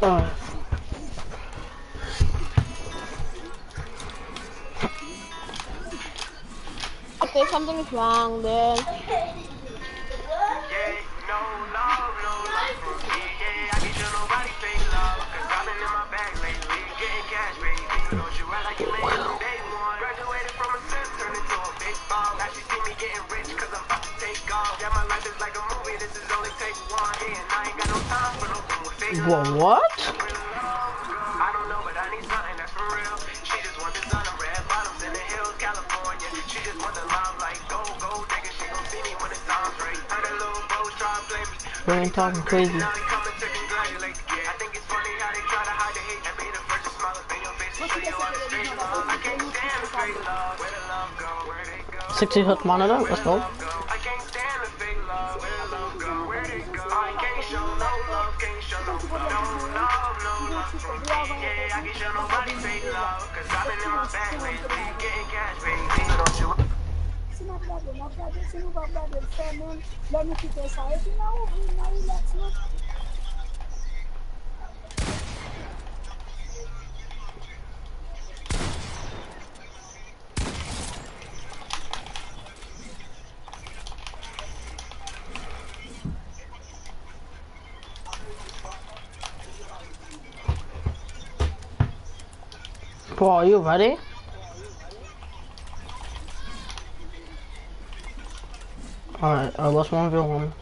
If something is wrong, then What? We ain't talking crazy. $60 monitor, let's go. Bro, are you ready? Alright, let's 1v1.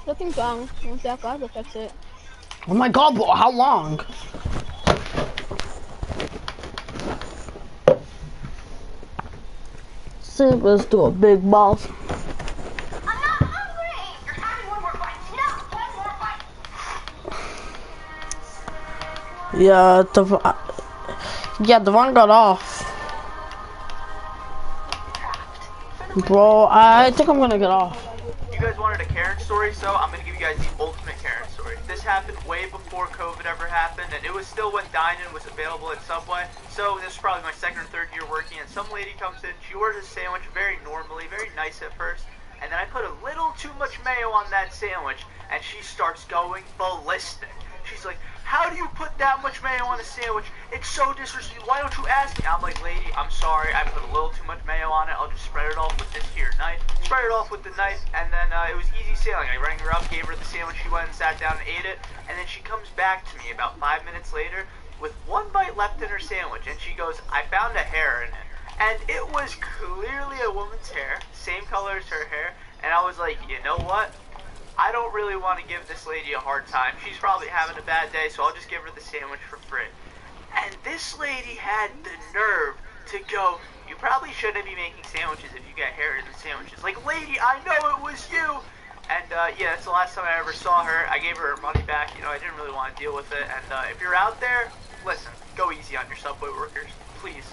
nothing's wrong. One sec, I have to fix it. Oh my god, bro, how long? Let's do a big boss. I'm not hungry! You're having one more bite. No, one more bite. Yeah, Devon got off. Bro, I think I'm gonna get off. You guys wanted a Karen story, so I'm gonna give you guys the ultimate Karen story. This happened way before COVID ever happened, and it was still when dine-in was available at Subway. So this is probably my second or third year working, and some lady comes in, she orders a sandwich very normally, very nice at first, and then I put a little too much mayo on that sandwich, and she starts going ballistic. She's like, how do you put that much mayo on a sandwich? It's so disrespectful. Why don't you ask me? I'm like, lady, I'm sorry. I put a little too much mayo on it. I'll just spread it off with this here knife. Spread it off with the knife, and then it was easy sailing. I rang her up, gave her the sandwich. She went and sat down and ate it, and then she comes back to me about 5 minutes later with one bite left in her sandwich, and she goes, I found a hair in it. And it was clearly a woman's hair, same color as her hair, and I was like, you know what? I don't really want to give this lady a hard time. She's probably having a bad day, so I'll just give her the sandwich for free. And this lady had the nerve to go, you probably shouldn't be making sandwiches if you got hair in the sandwiches. Like, lady, I know it was you! And, yeah, that's the last time I ever saw her. I gave her her money back. You know, I didn't really want to deal with it. And, if you're out there, listen, go easy on your Subway workers. Please.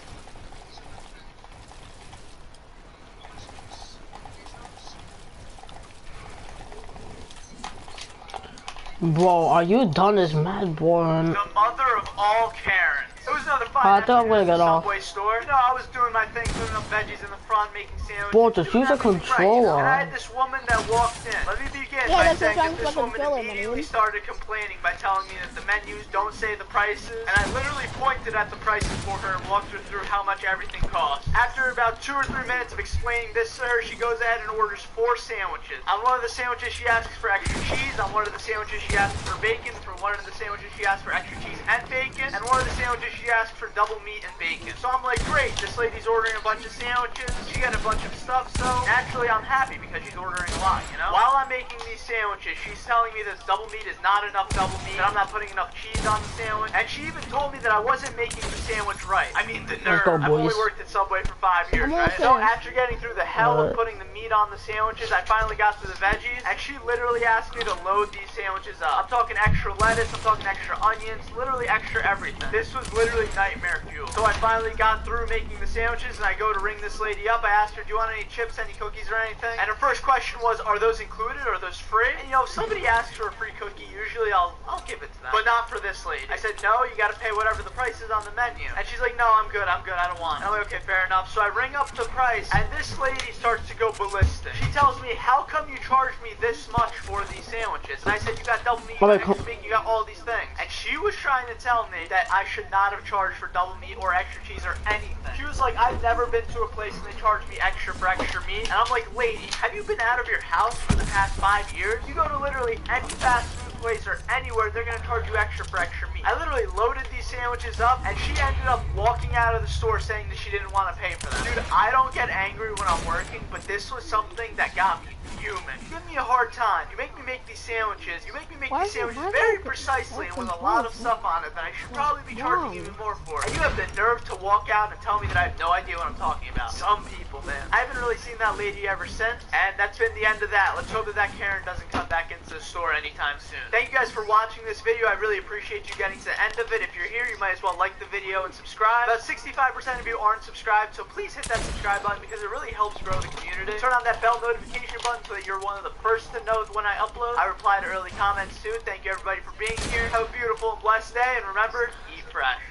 Bro, are you done as mad, boy? The mother of all Karens. It was another 5 I thought I'm gonna get off. Subway store. You know, I was doing my thing, putting up veggies in the front, making sandwiches. Bro, just use a controller. Right. And I had this woman that walked in. Let me begin by saying that this woman immediately started complaining by telling me that the menus don't say the prices. And I literally pointed at the prices for her and walked her through how much everything costs. After about 2 or 3 minutes of explaining this to her, she goes ahead and orders 4 sandwiches. On one of the sandwiches, she asks for extra cheese. On one of the sandwiches, she asks for bacon. For one of the sandwiches, she asks for extra cheese and bacon. And one of the sandwiches, she asks for double meat and bacon. So I'm like, great, this lady's ordering a bunch of sandwiches. She got a bunch of stuff, so naturally I'm happy because she's ordering a lot, you know? While I'm making these sandwiches, she's telling me that double meat is not enough double meat, that I'm not putting enough cheese on the sandwich, and she even told me that I wasn't making the sandwich right. I mean, the nerve. Go, I've only worked at Subway for 5 years, right? So after getting through the hell of putting the meat on the sandwiches, I finally got to the veggies, and she literally asked me to load these sandwiches up. I'm talking extra lettuce, I'm talking extra onions, literally extra everything. This was literally nightmare fuel. So I finally got through making the sandwiches, and I go to ring this lady up, I asked her, do you want any chips, any cookies, or anything? And her first question was, are those included, or are those free? And, you know, if somebody asks for a free cookie, usually I'll give it to them. But not for this lady. I said, no, you gotta pay whatever the price is on the menu. And she's like, no, I'm good, I don't want it. And I'm like, okay, fair enough. So I ring up the price, and this lady starts to go ballistic. She tells me, how come you charge me this much for these sandwiches? And I said, you got double meat, you got extra meat, you got all these things. And she was trying to tell me that I should not have charged for double meat or extra cheese or anything. She was like, I've never been to a place and they charge me extra for extra meat. And I'm like, lady, have you been out of your house for the past 5 years? You go to literally any fast food place or anywhere, they're gonna charge you extra for extra meat. I literally loaded these sandwiches up, and she ended up walking out of the store saying that she didn't want to pay for them. Dude, I don't get angry when I'm working, but this was something that got me fuming. You give me a hard time. You make me make these sandwiches. You make me make these sandwiches very precisely and with a lot of stuff on it that I should probably be charging even more for. And you have the nerve to walk out and tell me that I have no idea what I'm talking about. Some people, man. I haven't really seen that lady ever since, and that's been the end of that. Let's hope that that Karen doesn't come back into the store anytime soon. Thank you guys for watching this video. I really appreciate you getting to the end of it. If you're here, you might as well like the video and subscribe. About 65% of you aren't subscribed, so please hit that subscribe button because it really helps grow the community. Turn on that bell notification button so that you're one of the first to know when I upload. I reply to early comments too. Thank you everybody for being here. Have a beautiful and blessed day, and remember, eat fresh.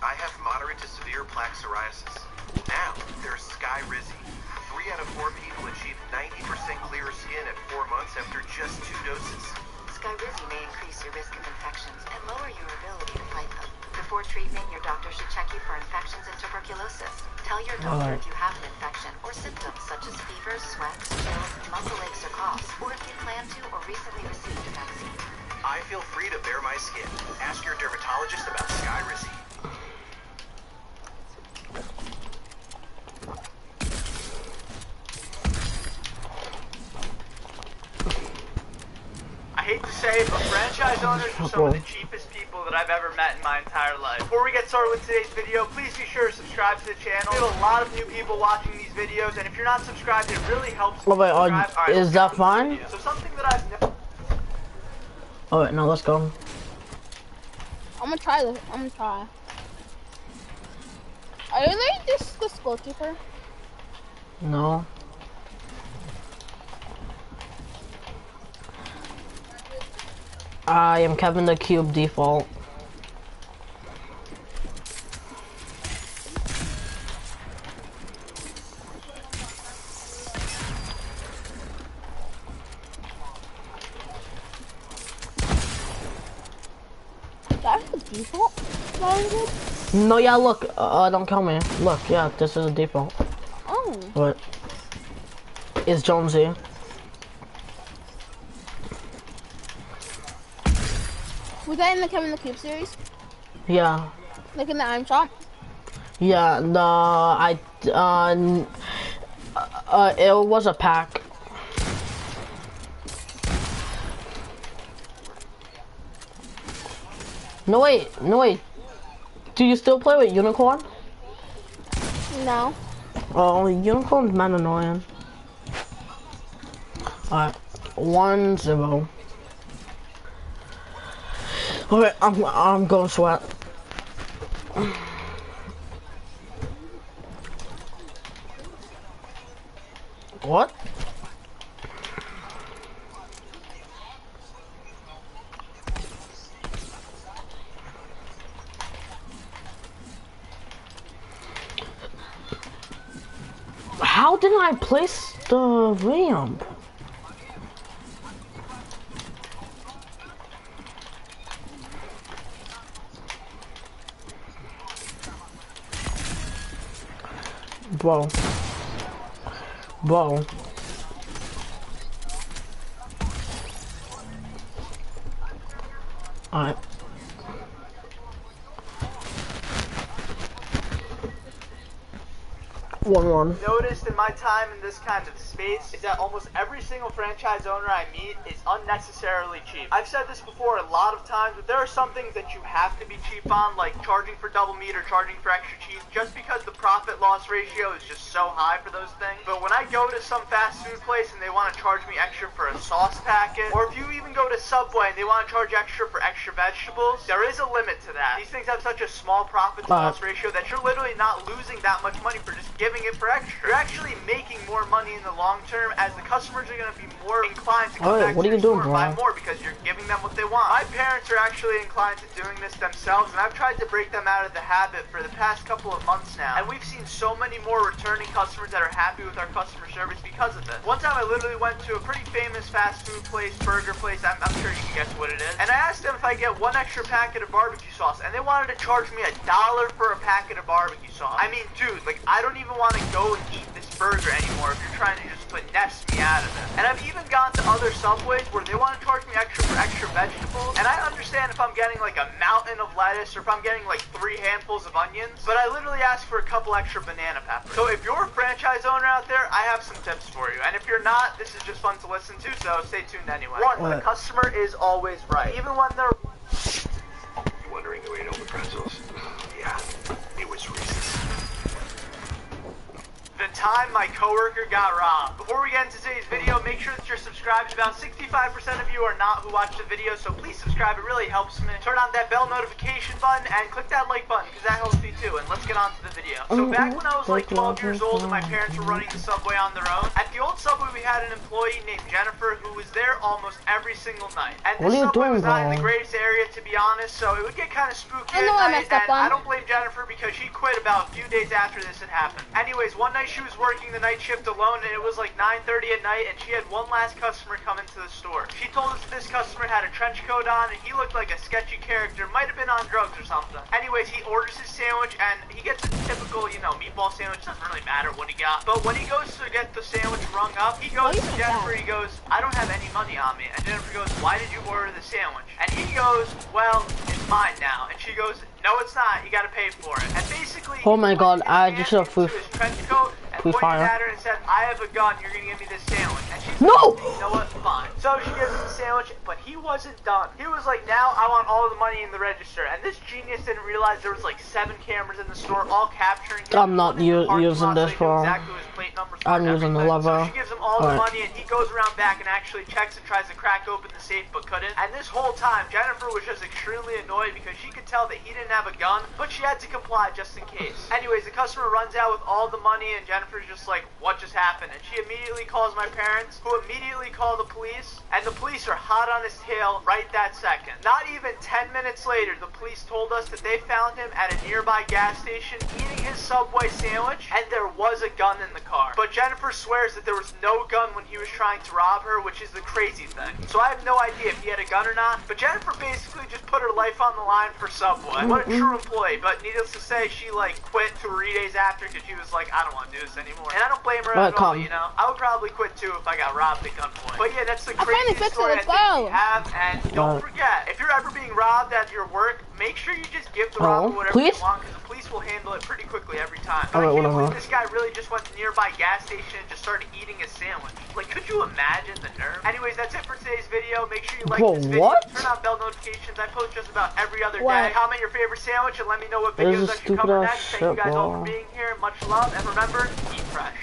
I have moderate to severe plaque psoriasis. Now, there's Skyrizi. 3 out of 4 people achieve 90% clearer skin at 4 months after just 2 doses. Skyrizi may increase your risk of infections and lower your ability to fight them. Before treatment, your doctor should check you for infections and tuberculosis. Tell your doctor if you have an infection or symptoms such as fever, sweats, chills, muscle aches or coughs, or if you plan to or recently received a vaccine. I feel free to bare my skin. Ask your dermatologist about Skyrizi. I hate to say it, but franchise owners are some of the cheapest people that I've ever met in my entire life. Before we get started with today's video, please be sure to subscribe to the channel. We have a lot of new people watching these videos, and if you're not subscribed, it really helps. Oh wait, Right, is that fine? So something that I've never... Oh wait, no, let's go. I'm gonna try this. I'm gonna try. Are you like this the goalkeeper? No. I am Kevin the Cube default. That's the default language? No, yeah, look, don't kill me. Look, yeah, this is a default. Oh. What? It's Jonesy. Was that in the Kevin the Cube series? Yeah. Like in the item shop? Yeah, it was a pack. No wait. Do you still play with Unicorn? No. Oh, Unicorn's man annoying. Alright, 1-0. Okay, I'm going sweat. What? How did I place the ramp? Bro. Alright. Noticed in my time in this kind of space is that almost every single franchise owner I meet is unnecessarily cheap. I've said this before a lot of times, but there are some things that you have to be cheap on, like charging for double meat or charging for extra cheese, just because the profit loss ratio is just so high for those things. But when I go to some fast food place and they want to charge me extra for a sauce packet, or if you even go go to Subway and they want to charge extra for extra vegetables, there is a limit to that. These things have such a small profit to loss ratio that you're literally not losing that much money for just giving it for extra. You're actually making more money in the long term, as the customers are going to be more inclined to come back to your store and buy more because you're giving them what they want. My parents are actually inclined to doing this themselves, and I've tried to break them out of the habit for the past couple of months now, and we've seen so many more returning customers that are happy with our customer service because of it. One time I literally went to a pretty famous fast food place, burger place, I'm sure you can guess what it is, and I asked them if I get one extra packet of barbecue sauce, and they wanted to charge me $1 for a packet of barbecue sauce. I mean, dude, like, I don't even want to go and eat this burger anymore if you're trying to just finesse me out of it. And I've even gone to other Subways where they want to charge me extra for extra vegetables, and I understand if I'm getting like a mountain of lettuce or if I'm getting like 3 handfuls of onions, but I literally ask for a couple extra banana peppers. So if you're a franchise owner out there, I have some tips for you, and if you're not, this is just fun to listen to, so stay tuned anyway. 1, the customer is always right, even when they're... You wondering who ate all the pretzels? Yeah, it was Reese's. The time my coworker got robbed. Before we get into today's video, make sure that you're subscribed. About 65% of you are not who watch the video, so please subscribe. It really helps me. Turn on that bell notification button and click that like button because that helps me too. And let's get on to the video. So back when I was like 12 years old and my parents were running the Subway on their own, at the old Subway we had an employee named Jennifer who was there almost every single night. And this Subway was not in the greatest area, to be honest, so it would get kind of spooky at night, and I don't blame Jennifer because she quit about a few days after this had happened. Anyways, one night she was working the night shift alone, and it was like 9:30 at night, and she had one last customer come into the store. She told us this customer had a trench coat on, and he looked like a sketchy character, might have been on drugs or something. Anyways, he orders his sandwich, and he gets a typical, you know, meatball sandwich. Doesn't really matter what he got. But when he goes to get the sandwich rung up, he goes to Jennifer, he goes, I don't have any money on me. And Jennifer goes, why did you order the sandwich? And he goes, well, it's mine now. And she goes, no, it's not. You gotta pay for it. And basically, oh my god, I just saw his trench coat and pointed at her and said, I have a gun. You're gonna give me this sandwich. And she said, no! You know what? Fine. So she gives him the sandwich, but he wasn't done. He was like, now I want all the money in the register. And this genius didn't realize there was like 7 cameras in the store, all capturing him. I'm not using this for. I'm using the lever. So she gives him all the money, and he goes around back and actually checks and tries to crack open the safe, but couldn't. And this whole time, Jennifer was just extremely annoyed because she could tell that he didn't have a gun, but she had to comply just in case. Anyways, the customer runs out with all the money, and Jennifer's just like, what just happened? And she immediately calls my parents, who immediately call the police, and the police are hot on his tail right that second. Not even 10 minutes later, the police told us that they found him at a nearby gas station eating his Subway sandwich, and there was a gun in the car. But Jennifer swears that there was no gun when he was trying to rob her, which is the crazy thing. So I have no idea if he had a gun or not, but Jennifer basically just put her life on the line for Subway. What a true employee, but needless to say, she like quit 3 days after because she was like, I don't want to do this anymore. And I don't blame her at all, you know? I would probably quit too if I got robbed at gunpoint. But yeah, that's the craziest story I think we have, and don't forget, if you're ever being robbed at your work, make sure you just give the robber whatever you want, because the police will handle it pretty quickly every time. But I can't believe this guy really just went to nearby gas station and just started eating a sandwich. Like, could you imagine the nerve? Anyways, that's it for today's video. Make sure you like this video, turn on bell notifications. I post just about every other day. Comment your favorite sandwich and let me know what videos I should cover next. Thank you guys all for being here. Much love, and remember, eat fresh.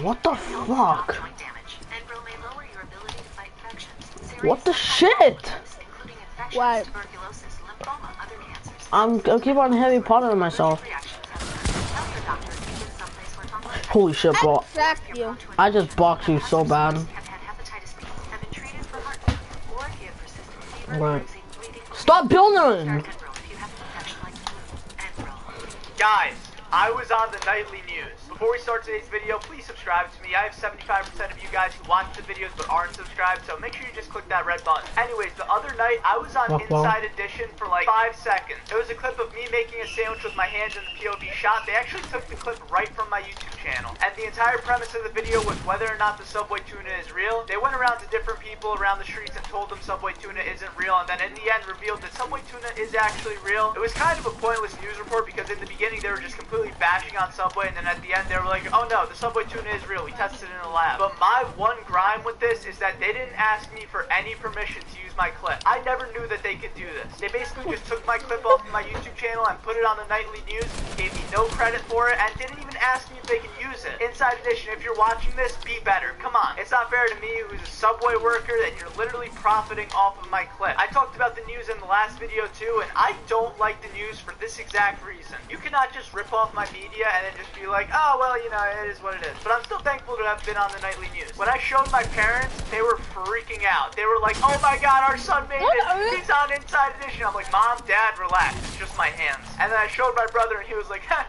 What the fuck? What the shit? What? I keep on Harry Potter myself. Holy shit, bro. I just boxed you so bad. Right. Stop building! Guys, I was on the nightly news. Before we start today's video, please subscribe to me. I have 75% of you guys who watch the videos but aren't subscribed, so make sure you just click that red button. Anyways, the other night, I was on Inside Edition for like 5 seconds. It was a clip of me making a sandwich with my hands in the POV shot. They actually took the clip right from my YouTube channel. And the entire premise of the video was whether or not the Subway tuna is real. They went around to different people around the streets and told them Subway tuna isn't real, and then in the end revealed that Subway tuna is actually real. It was kind of a pointless news report because in the beginning they were just completely literally bashing on Subway, and then at the end they were like, oh no, the Subway tuna is real, we tested it in a lab. But my one grime with this is that they didn't ask me for any permission to use my clip. I never knew that they could do this. They basically just took my clip off of my YouTube channel and put it on the nightly news, gave me no credit for it, and didn't even ask me if they can use it. Inside Edition, if you're watching this, be better. Come on. It's not fair to me, who's a Subway worker, that you're literally profiting off of my clip. I talked about the news in the last video too, and I don't like the news for this exact reason. You cannot just rip off my media and then just be like, oh, well, you know, it is what it is. But I'm still thankful to have been on the nightly news. When I showed my parents, they were freaking out. They were like, oh my god, our son made it. He's on Inside Edition. I'm like, Mom, Dad, relax. It's just my hands. And then I showed my brother and he was like, huh.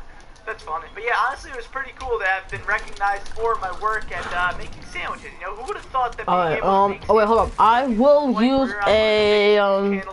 That's funny. But yeah, honestly, it was pretty cool to have been recognized for my work at making sandwiches. You know, who would have thought that being able to make oh wait, hold up. I will use a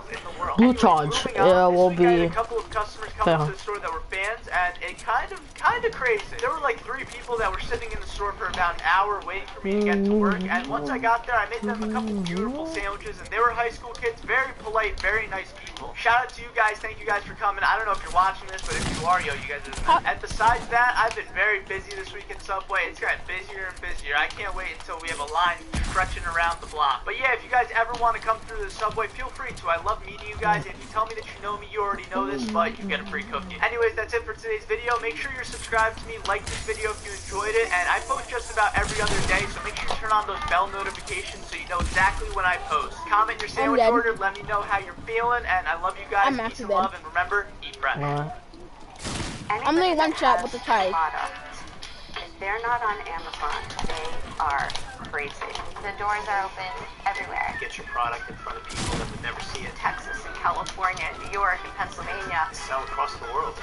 blue charge. It will be. A couple of customers come to the store that were fans, and it kind of crazy. There were like 3 people that were sitting in the store for about an hour waiting for me to get to work. And once I got there, I made them a couple beautiful sandwiches, and they were high school kids, very polite, very nice people. Shout out to you guys. Thank you guys for coming. I don't know if you're watching this, but if you are, yo, you guys are the best. And besides that, I've been very busy this week at Subway. It's gotten busier and busier. I can't wait until we have a line stretching around the block. But yeah, if you guys ever want to come through the Subway, feel free to. I love meeting you guys. If you tell me that you know me, you already know this, but you get a free cookie. Anyways, that's it for today's video. Make sure you're subscribed to me, like this video if you enjoyed it, and I post just about every other day, so make sure you turn on those bell notifications so you know exactly when I post. Comment your sandwich order, let me know how you're feeling, and I love you guys. Peace and love, and remember, eat fresh. I'm gonna one shot with the tide. If they're not on Amazon, they are crazy. The doors are open everywhere. Get your product in front of people that would never see it. Texas and California and New York and Pennsylvania. Sell across the world.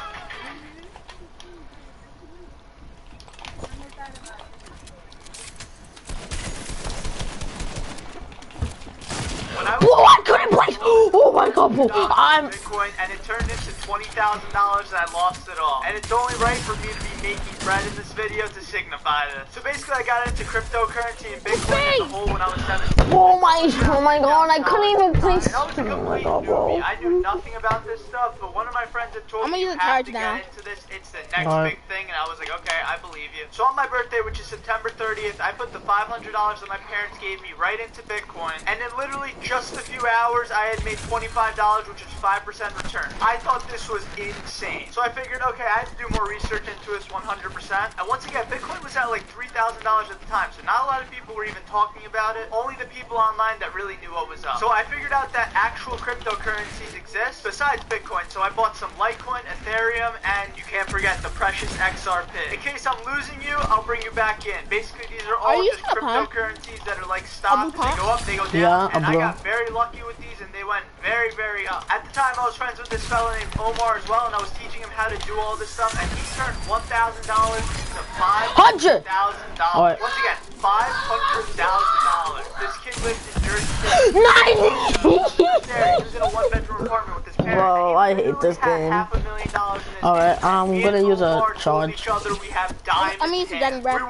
Whoa, I couldn't place! Oh my god, bro. I'm Bitcoin, and it turned into $20,000 and I lost it all. And it's only right for me to be making bread in this video to signify this. So basically I got into cryptocurrency and Bitcoin as a whole when I was 17. oh my god, I couldn't even place. I was a complete newbie. I knew nothing about this stuff, but one of my friends had told me you have to get into this. It's the next big thing, and I was like, okay, I believe you. So on my birthday, which is September 30th, I put the $500 that my parents gave me right into Bitcoin, and in literally just a few hours, I had made $25, which is 5% return. I thought this was insane. So I figured, okay, I have to do more research into this 100%. And once again, Bitcoin was at like $3,000 at the time, so not a lot of people were even talking about it. Only the people online that really knew what was up. So I figured out that actual cryptocurrencies exist besides Bitcoin. So I bought some Litecoin, Ethereum, and you can't forget the precious XRP. In case I'm losing you, I'll bring you back in. Basically, these are all just cryptocurrencies that are like stocks. They go up, they go down, and I got very lucky with these, and they went very, very up. At the time, I was friends with this fella named Omar as well, and I was teaching him how to do all this stuff, and he turned $1,000 to $500,000. Once again, $500,000. This kid lived in Jersey City. He was in a one-bedroom apartment with his parents. Bro, I hate this game. Alright, I'm gonna use a charge. I'm gonna use a Dragon Breath.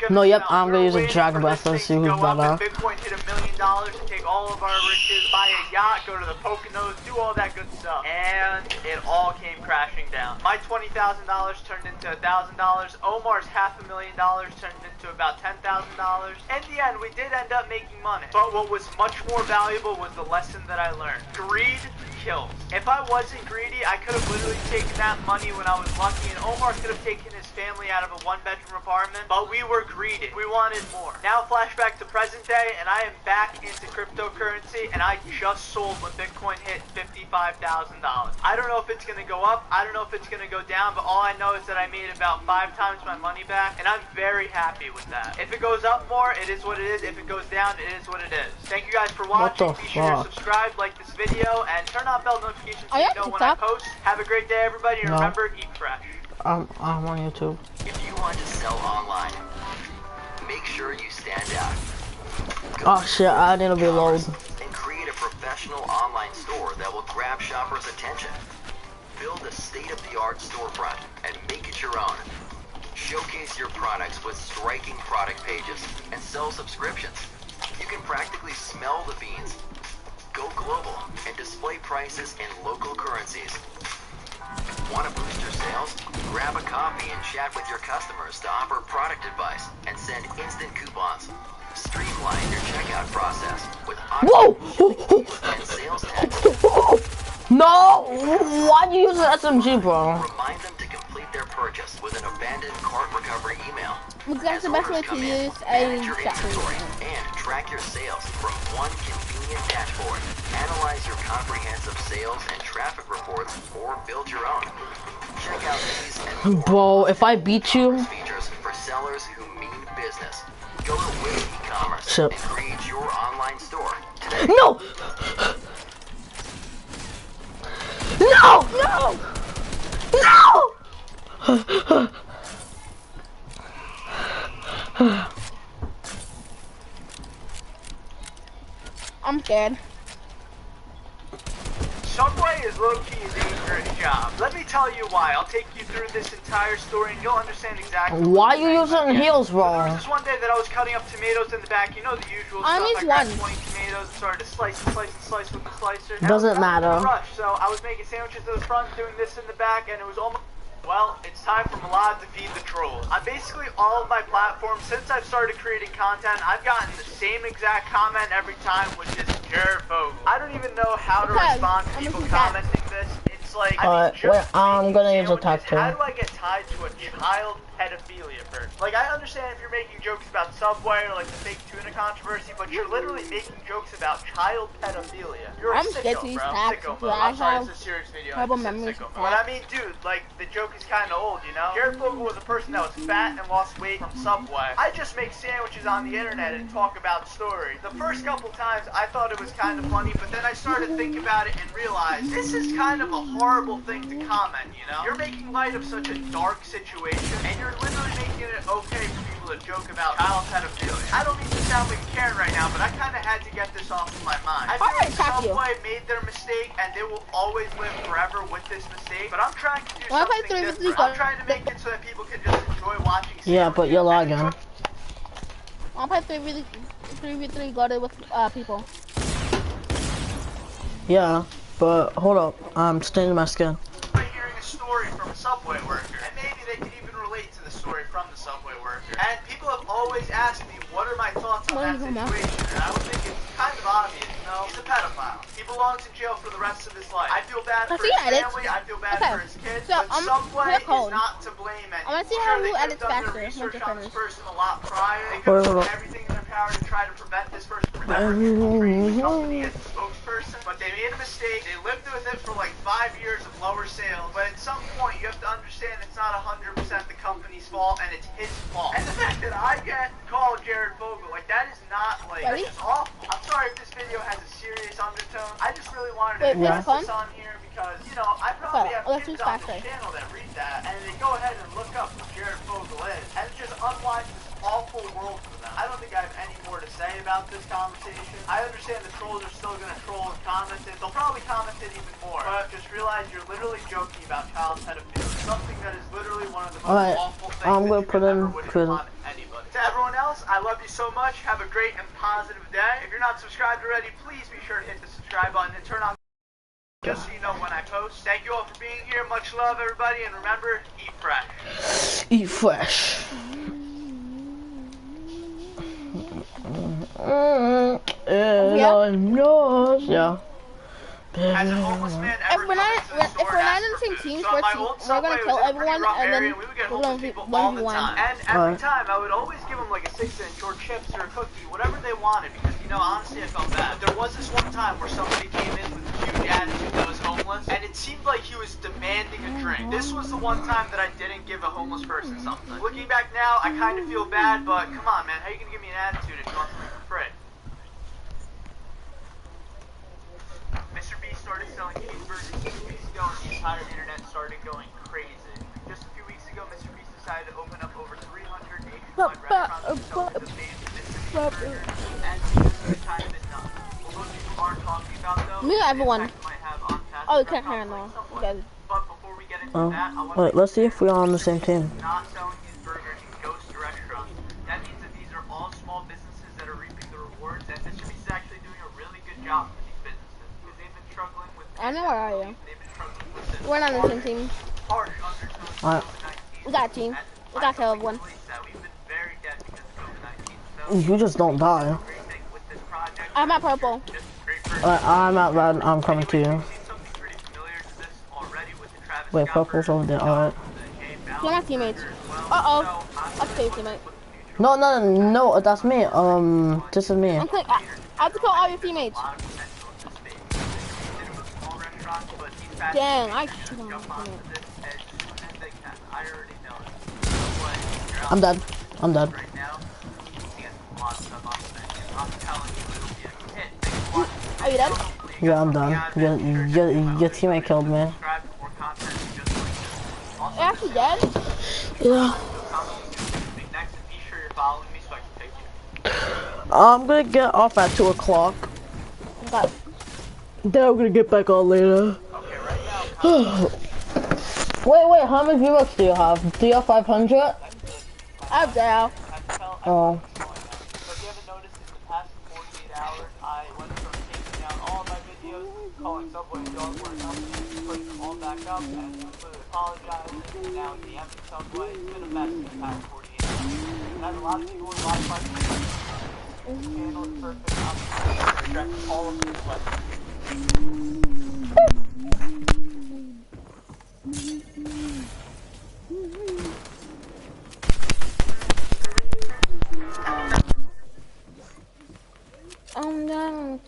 No, yep, I'm gonna use a Dragon Breath. Let's see who's better. Bitcoin hit $1 million to take all of our riches, buy a yacht, go to the Poconos, do all that good stuff. And it all came crashing down. My $20,000 turned into $1,000. Omar's $500,000 turned into about $10,000. In the end, we did end up making money. But what was much more valuable was the lesson that I learned. Greed kills. If I wasn't greedy, I could have literally taken that money when I was lucky, and Omar could have taken his family out of a one-bedroom apartment, but we were greedy. We wanted more. Now flashback to present day, and I am back into cryptocurrency, and I just sold when Bitcoin hit $55,000. I don't know if it's going to go up, I don't know if it's going to go down, but all I know is that I made about 5 times my money back, and I'm very happy with that. If it goes up more, it is what it is. If it goes down, it is what it is. Thank you guys for watching. Be sure to subscribe, like this video, and turn on bell notifications so you know when I post. Have a great day, everybody, and remember, eat fresh. I'm on YouTube. If you want to sell online, make sure you stand out. Oh shit, I didn't reload. And create a professional online store that will grab shoppers' attention. Build a state-of-the-art storefront and make it your own. Showcase your products with striking product pages and sell subscriptions. You can practically smell the beans. Go global and display prices in local currencies. Want to boost your sales? Grab a coffee and chat with your customers to offer product advice and send instant coupons. Streamline your checkout process with Whoa! and sales text. No! Why'd you use an SMG, bro? Remind them to complete their purchase with an abandoned cart recovery email. Because that's the best way to use a Manage your chat inventory room. and track your sales from one convenient dashboard. Analyze your comprehensive sales and traffic reports or build your own. Check out these and more Bro, if I beat you, features for sellers who mean business. Go to Wix e-commerce Shit. and create your online store today. no! No! No! No! I'm scared. Subway is low-key a dangerous job. Let me tell you why. I'll take you through this entire story and you'll understand exactly Why you using heels, So there bro? was this one day that I was cutting up tomatoes in the back. You know the usual I stuff. need I grabbed one. 20 tomatoes and started to slice and slice and slice with the slicer. And Doesn't I was kind of in a matter. rush, so I was making sandwiches in the front, doing this in the back, and it was almost... Well, it's time for Malad to feed the trolls. On basically all of my platforms, since I've started creating content, I've gotten the same exact comment every time, which is Jared Fogle. I don't even know how to Okay, respond to I'm people gonna do that. commenting this. It's like, Alright, wait, I'm gonna use a sandwiches, tactic. how do I get tied to a child pedophilia person? Like, I understand if you're making jokes about Subway or like the fake tuna controversy, but you're literally making jokes about child pedophilia. You're a I'm sicko, scared to use bro. tactics, Sicko, but bro. I I'm sorry, have it's a serious video. I terrible just said memories sicko. of But I that. mean, dude, like, the joke is kind of old, you know? Jared Fogle was a person that was fat and lost weight from Subway. I just make sandwiches on the internet and talk about stories. The first couple times, I thought it was kind of funny, but then I started thinking about it and realized this is kind of a horrible thing to comment, you know? You're making light of such a dark situation, and you're literally making it okay for people to joke about child pedophilia. I don't mean to sound like Karen right now, but I kind of had to get this off of my mind. I feel Alright, like attack you. Subway made their mistake, and they will always live forever with this mistake, but I'm trying to do Well, if I something threw it, different. I'm trying to make it so that people can just enjoy watching Yeah, but you're lagging. I'll play 3v3 guarded with people. Yeah, but hold up, I'm staining my skin. By hearing a story from a Subway worker, and maybe they can even relate to the story from the Subway worker. And people have always asked me, what are my thoughts on that situation? And I would think it's kind of obvious, you know? He's a pedophile. He belongs in jail for the rest of his life. I feel bad for Let's see his edits. family, I feel bad Okay, for his kids, so but Subway is code. not to blame anymore. I wanna see Sure, how they you could have edit done their faster once research you're on this finished. person a lot prior. They could have done everything in their power to try to prevent this person from ever infiltrating the company as a spokesperson, but they made a mistake. They lived with it for like 5 years of lower sales, but at some point you have to understand it's not 100% the company's fault and it's his fault. And the fact that I get called Jared Fogle, like that is not like, Ready? that's just awful. I'm sorry if this video has a serious undertone. I just really wanted to Wait, address fun? this on here because, you know, I probably have let's kids use on faster. this channel that read that and they go ahead and look up who Jared Fogle is and it just unwinds this awful world for them. I don't think I have any more to say about this conversation. I understand the trolls are still going to troll and comment it. They'll probably comment it even more. But just realize you're literally joking about child pedophilia. Something that is literally one of the most Alright, awful things I'm that gonna you put could in ever wish prison. upon anybody. To everyone else, I love you so much. Have a great and positive day. If you're not subscribed already, please be sure to hit the subscribe button and turn on just so you know when I post. Thank you all for being here. Much love, everybody, and remember, eat fresh. Eat fresh. Yeah. Has a homeless man ever If we're not, come into the if store we're and not asked in the for same food? teams, So my old we're gonna Subway kill was in a pretty everyone, rough and area, then and we would get we're homeless gonna people one all v the one. time. And every time, I would always give them like a 6-inch or chips or a cookie, whatever they wanted, because, you know, honestly, I felt bad. There was this one time where somebody came in with a huge attitude that was homeless, and it seemed like he was demanding a drink. This was the one time that I didn't give a homeless person something. Looking back now, I kind of feel bad, but come on, man, how are you gonna give me an attitude if you want something for free? Mr. Beast started selling cheeseburgers 6 weeks ago, and the entire internet started going crazy. Just a few weeks ago, Mr. Beast decided to open up over 300 nationwide restaurants selling the famous Mr. Beast burger, and it's kind of been done. What most people aren't talking about, though, Me or is the everyone? impact it might have on fast Oh, you food can't hear restaurants now. like Subway. Okay. But before we get into Oh, that, I want wait, to let's see if we're on the same team. not selling these burgers in ghost restaurants. That means that these are all small businesses that are reaping the rewards, and Mr. Beast is actually doing a really good job with these businesses because they've been struggling with. I know where are you? They've been struggling with this. We're not on the same team. harder under Alright. COVID-19. We got a team. We got Caleb one. We've been very dead because of COVID-19. So, You just don't die. great thing with this project. I'm at purple. Just great for I'm at red. I'm coming to you. seen something pretty familiar to this already with the Travis Wait, Scott purple's over there. Alright. Kill my teammates. Uh-oh. Let's kill your teammate. No, that's me. This is me. I'm clean. I have to kill all your teammates. Dang, I should have done it. I'm dead. I'm dead. Are you dead? Yeah, I'm done. Your teammate killed me. You're actually dead? Yeah. I'm gonna get off at 2 o'clock. Okay. Then I'm gonna get back on later. Wait, how many V-Bucks do you have? Do you have 500? I'm down. Oh. If you haven't noticed, in the past 48 hours, I went from taking down all of my videos, calling Subway Dog Work Company, putting them all back up, and completely apologizing, and now DMing Subway. It's been a mess in the past 48 hours. I've had a lot of people, a lot of questions. This channel is perfect opportunity to address all of these questions. I'm done.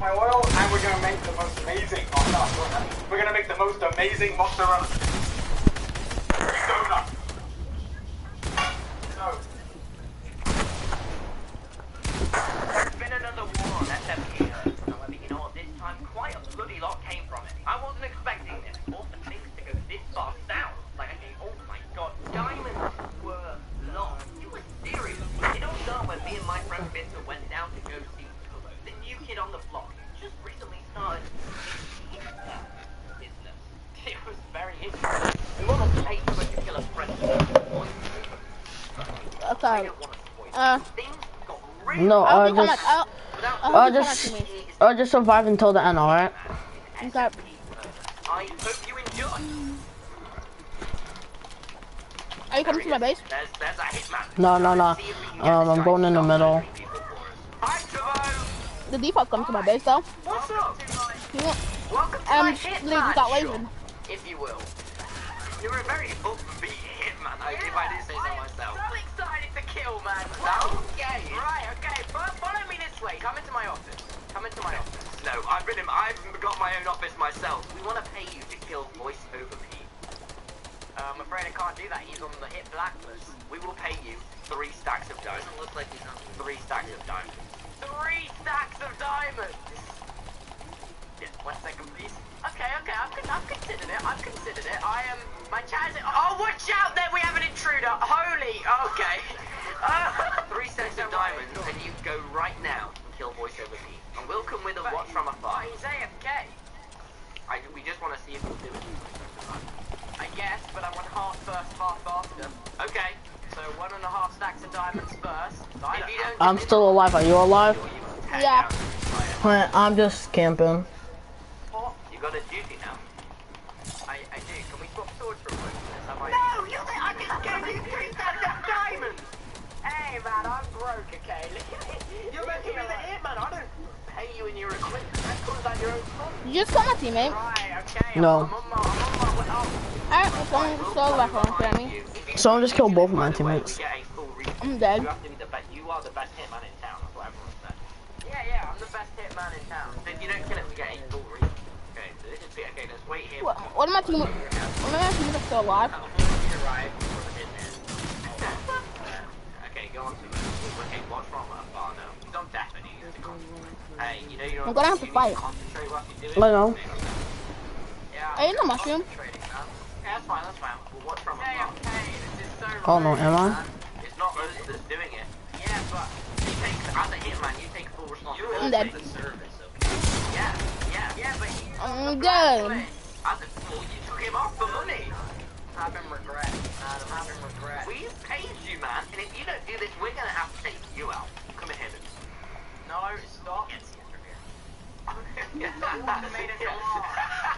My oil, and we're gonna make the most amazing. Oh no, we're gonna make the most amazing mozzarella. Donut. So. There's been another war on SMG. However, you know what? This time, quite a bloody lot came from it. I wasn't expecting this. Or for things to go this far south. Like, oh my god, diamonds were lost. It was serious. It all started when me and my friend Victor went down to go see the new kid on the block. Just recently started business. It was very interesting. We want to pay for to kill a friend. Okay. Things got really No, I'll be I'll just survive until the end, alright? Okay. I hope you enjoy. Are you coming to my base? There's a hitman. No. I'm going in the middle. Hi, Tavo. The default comes to my base though. What's up? You want? Welcome to my Leave got hitman lasered. shop, if you will. You're a very upbeat hitman, if I do say so myself. So excited to kill, man. Okay. Right, okay. Follow me this way. Come into my office. No, I've got my own office myself. We want to pay you to kill Voice over Pete. I'm afraid I can't do that. He's on the hit blacklist. We will pay you 3 stacks of diamonds. Looks like he's on 3 stacks of diamonds. 3 stacks of diamonds! Yeah, 1 second, please. Okay, I've considered it. I am, my chat is, oh, watch out there, we have an intruder. Holy, okay. 3 stacks of diamonds, and you go right now and kill Voice over Pete. And we'll come with a watch from afar. He's AFK. We just want to see if we'll do it. I guess, but I want half first, half after. Okay, so 1.5 stacks of diamonds first. If you don't I'm still alive. Are you alive? Yeah. I'm just camping. What? You got a duty now. I do. Can we swap swords for a moment? No, I just gave you 3 stacks of diamonds! Hey man, I'm broke, okay? You're meant to be the hitman. I don't pay you in your equipment. That comes out your own fund. You just killed my teammate. Right, okay. No. I'm on my way. Alright, someone stole that one for me. Someone just killed both of my teammates. I'm dead. You are the best hitman in town, that's what everyone said. Yeah, I'm the best hitman in town. If you don't kill it, we get a full refund. Okay, so this is it. Okay, let's wait here. What am I teammates still alive? go on to it. Okay, what's wrong with that? Oh no, don't definitely use the concentrate. Hey, you know you're I'm gonna have to fight. Concentrate while you do it. I know. Yeah. Hey, you know mushroom. Concentrating, man. Yeah, that's fine, that's fine. Well, what's wrong with that? Hey, this is so Oh no, am I? It's not us that's doing it. Yeah, but you take, as a hitman, you take full responsibility I'm dead. for the service, okay? Yeah, but you... I'm dead. As a fool, you took him off for money. I'm having regret, man, I'm having regret. We paid you, man, and if you don't do this, we're gonna have to take you out. Come in here, no, stop.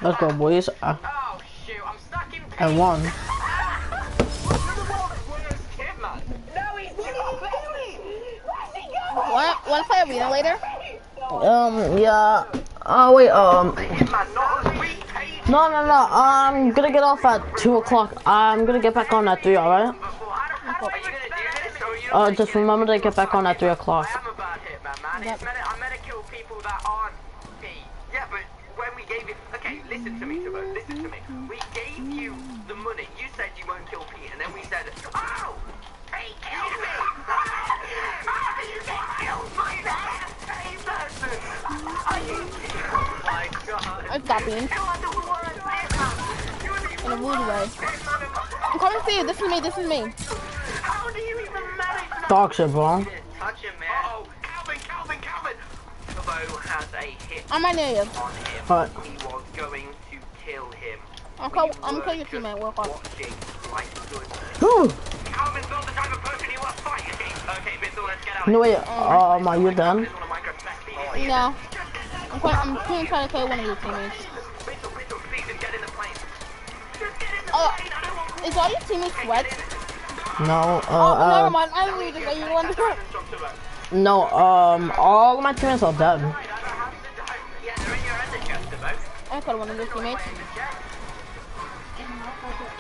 Let's go, boys. Oh, shoot, I'm stuck in I won. You're the world's worst kid, man. No, he's not. Where's he going? Wanna play arena later? Yeah. Oh wait, Man, not us. We paid you. no. I'm gonna get off at 2 o'clock. I'm gonna get back on at 3. All right. Are you gonna do this, or are you Just remember to get back on at 3 o'clock. I am a bad hitman, man. I'm meant to kill people that aren't P. Yeah, but when we gave you... Okay, listen to me, Tubbo. Listen to me. We gave you the money. You said you won't kill P, and then we said, oh, P killed me. You get killed by that P person. Oh my God. I'm stopping. You are the worst hitman. You're the In a rude way. worst hitman. I'm coming to see you. This is me. How do you even manage that? Dog shit, bro. Touch him, man. Oh, Calvin. Tubbo has a hit I'm right near you. on him. Alright. He was going to kill him. I'm gonna kill your teammate. Work on. Watching like good. Whew. Calvin's not the type of person you want to fight, is he? Okay, Bissell, let's get out. No wait. Are you done? This is one of Minecraft's best people. No. I'm gonna try to kill one of your teammates. Bissell, please just get in the plane. Just get in the Oh, plane. I don't want is all your teammates sweat? No. Oh, never mind. I knew just you wanted to. No. All of my teammates are dead. Yeah, they're in your under chest, Tubbo. I killed one of your teammates.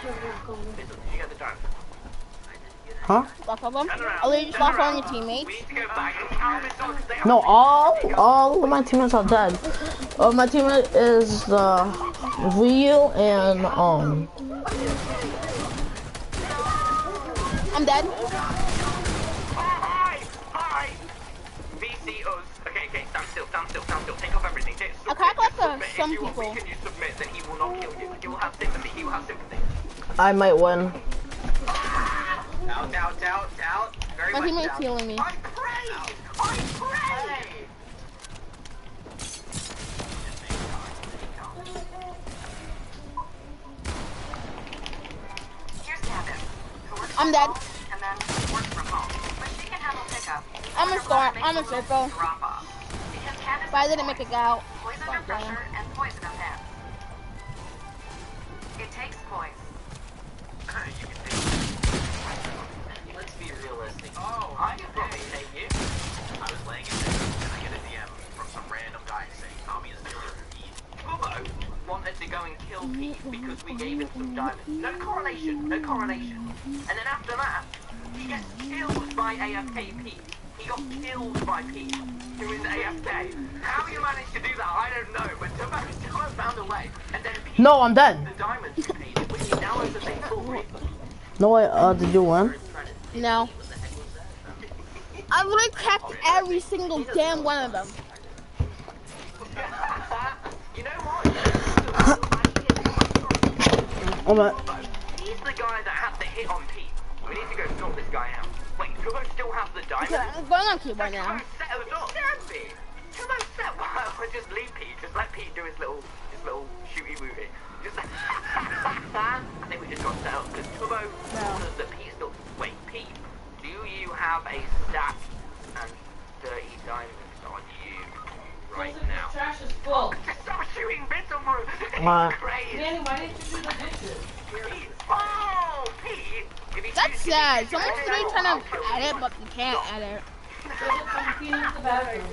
Bissell, did you get the drone? Huh? Both of them. Oh, you just lost one of your teammates. We need to go back and Calvin's not because they are... No. All of my teammates are dead. My teammate is Real and I'm dead. Hi! VC us. Okay, stand still. Take off everything. I kinda like some If you people. weaken you submit, then he will not kill you. He will have sympathy. I might win. Doubt. Very My much teammate's doubt. healing me. I pray! Here's Candace, who works I'm from dead. home and then works from home. But she can handle pickup. I'm in start. I'm in circle. Drop off. Because Candace But I didn't make it out. poison under pressure and poison of hands. It takes poise. You can do it. Let's be realistic. Oh, I can probably take you. I was laying in bed and I get a DM from some random guy saying Tommy is killer Pete. Tubbo wanted to go and kill Pete because we gave him some diamonds. No correlation. And then after that, he gets killed by AFK Pete. He got killed by Pete, who is AFK. How you managed to do that, I don't know, but Tubbo found a way. And then Pete No, I'm dead. the diamonds you paid, which he now has a big full refund. No wait. Did you win? No. I would have kept every single damn one of them. You know what? Alright. He's the guy that had the hit on Pete. We need to go sort this guy out. Wait, Tubbo still has the Okay, diamond? I'm going on keyboard now. Tubbo set us up. Tubbo set. Well, just leave Pete. Just let Pete do his little shooty wooty. Just. I think we just got set up because Tubbo says that Pete still. Wait, Pete, do you have a stack and 30 diamonds on you right now? Trash is full. Stop shooting bits of room. What? Crazy. Danny, why didn't you do the dishes? Pete. Oh, Pete. If you That's sad. Someone's really trying to edit, but you can't edit. Come clean up the bathroom.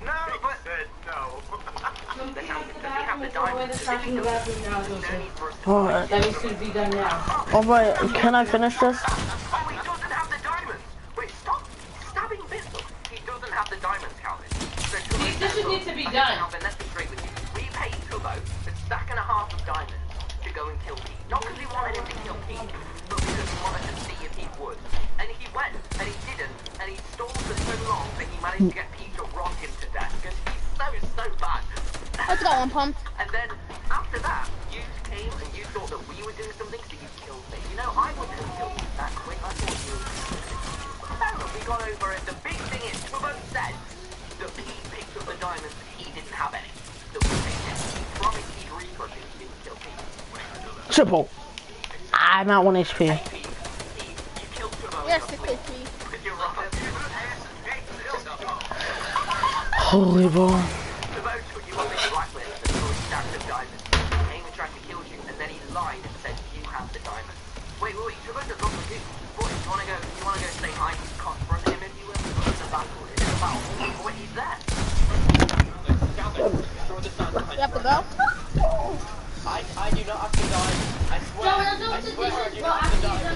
No, but no. Come clean up the bathroom and throw away the trash in the bathroom now, Joseph. Alright. That needs to be done now. Alright. Can I finish this? oh, he doesn't have the diamonds. Wait, stop stabbing Bissell. He doesn't have the diamonds, Calvin. So These dishes need to be done. Calvin, let's be straight with you. We paid Tubbo a stack and a half of diamonds to go and kill Pete. Not because we wanted him to kill Pete, but because we wanted to see if he would. And he went, and he didn't. to get Pete to rock him to death because he's so bad. Let's go, I'm pumped. And then after that, you came and you thought that we were doing something, so you killed me. You know, I wouldn't have killed you that quick. I thought you were... We got over it. The big thing is, Turbo said that Pete picked up the diamonds and he didn't have any. That we picked him. He promised he'd recrush him. He didn't kill Pete. Triple. I'm at 1 HP. Pete, you killed Turbo. Yes, 6 HP. You're wrong. Holy ball. Turbo put you on this blacklist and saw you stacked of diamonds. He came and tried to kill you, and then he lied and said you have the diamonds. Wait, Turbo does not with you. Boy, you wanna go say hi, confront him if you will? It's a battle. It's a battle. Wait, he's there. You have to go? I do not have to die. I swear. I swear I do not have to die.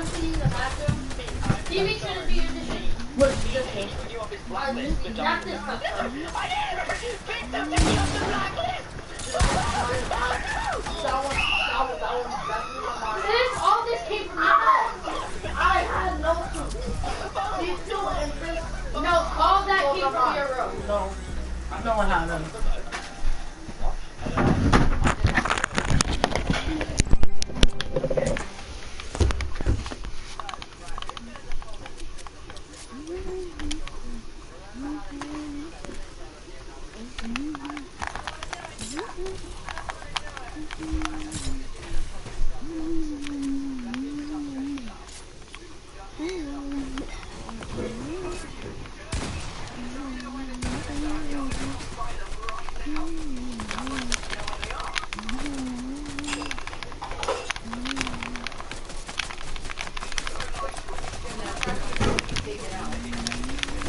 Do you make sure to do your dishes? What's the dishes? You off his blacklist for Not diamonds. this stuff. I did! Pick something off the blacklist! All this came from your room. I had no clue. These two and this. No, all that came from your room. No one had them.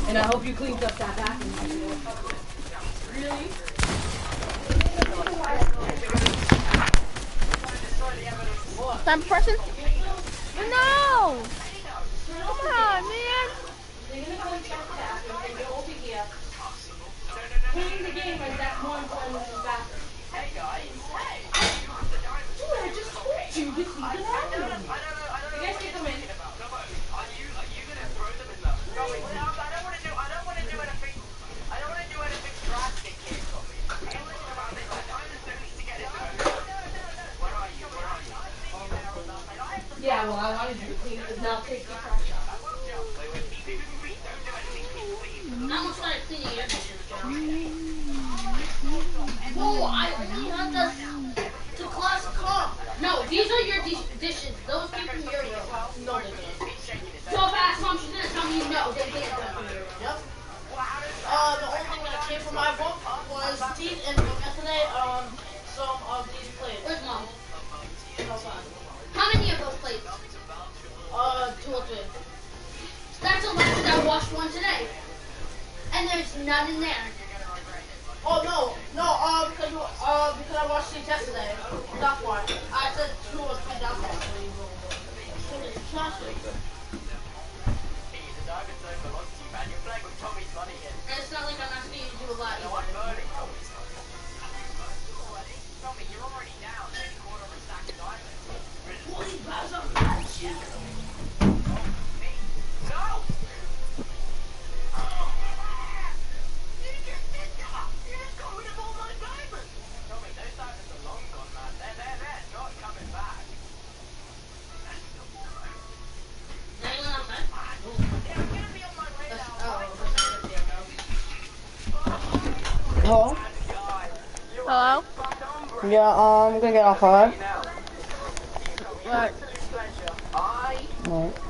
And I hope you cleaned up that bathroom. Really? Time for person? No! Come on, man! They're gonna come check the bathroom and go over here. Clean the game and that one in the bathroom. Hey guys, hey! Dude, I just told you to clean the bathroom. You guys can come in. Are you gonna throw them in the... No, I don't wanna do anything. I don't wanna do anything drastic here, Tommy. Everything about this, I just need to get it done. Where are you? Yeah, well, I wanted you to clean it. Now take the trash out. I'm gonna start cleaning your dishes, Joe. Oh, I only had the class comp. No, these are your dishes. Those came from your room. No, they didn't. So fast, Mom, she's gonna tell me no, they didn't come from your room. Yep. The only thing that came from my book was teeth and yesterday, some of these plates. Where's Mom? How many of those plates? 2 or 3. That's a lot, because I washed one today. And there's none in there. Oh no, because I watched these yesterday. That's why. I said 2 or 3 down there. So it's plastic. And it's not like I'm asking you to do a lot. Hello? Hello? Yeah, I'm gonna get off, alright? What? Alright.